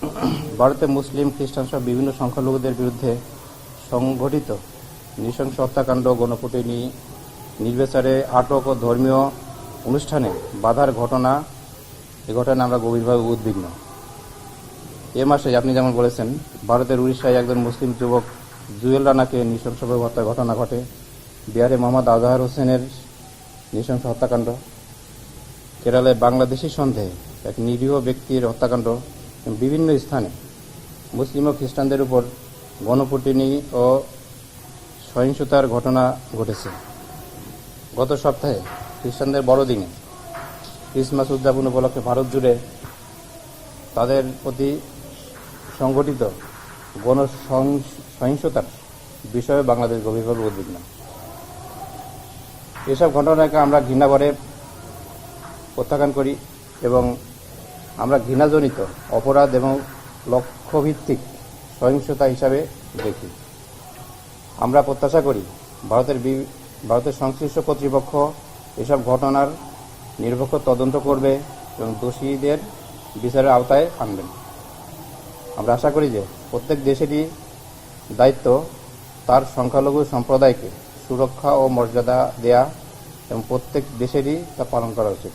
ভারতে মুসলিম, খ্রিস্টান সহ বিভিন্ন সংখ্যালঘুদের বিরুদ্ধে সংঘটিত নৃশংস হত্যাকাণ্ড, গণপিটুনি, নির্বিচারে আটক ও ধর্মীয় অনুষ্ঠানে বাধার ঘটনা, এ ঘটনায় আমরা গভীরভাবে উদ্বিগ্ন। এ মাসে আপনি যেমন বলেছেন, ভারতের উড়িষ্যায় একজন মুসলিম যুবক জুয়েল রানাকে নৃশংসভাবে হত্যার ঘটনা ঘটে। বিহারে মোহাম্মদ আজহার হোসেনের নৃশংস হত্যাকাণ্ড। কেরালে বাংলাদেশি সন্দেহে এক নিরীহ ব্যক্তির হত্যাকাণ্ড। বিভিন্ন স্থানে মুসলিম ও খ্রিস্টানদের উপর গণপিটুনি ও সহিংসতার ঘটনা ঘটেছে। গত সপ্তাহে খ্রিস্টানদের বড়দিনে ক্রিসমাস উদযাপন উপলক্ষে ভারত জুড়ে তাদের প্রতি সংঘটিত সহিংসতার বিষয়ে বাংলাদেশ গভীরভাবে উদ্বিগ্ন। এসব ঘটনাকে আমরা ঘৃণা করে প্রত্যাখ্যান করি এবং আমরা ঘৃণাজনিত অপরাধ এবং লক্ষ্যভিত্তিক সহিংসতা হিসাবে দেখি। আমরা প্রত্যাশা করি ভারতের সংশ্লিষ্ট কর্তৃপক্ষ এসব ঘটনার নিরপেক্ষ তদন্ত করবে এবং দোষীদের বিচারের আওতায় আনবেন। আমরা আশা করি যে প্রত্যেক দেশেরই দায়িত্ব তার সংখ্যালঘু সম্প্রদায়কে সুরক্ষা ও মর্যাদা দেয়া এবং প্রত্যেক দেশেরই তা পালন করা উচিত।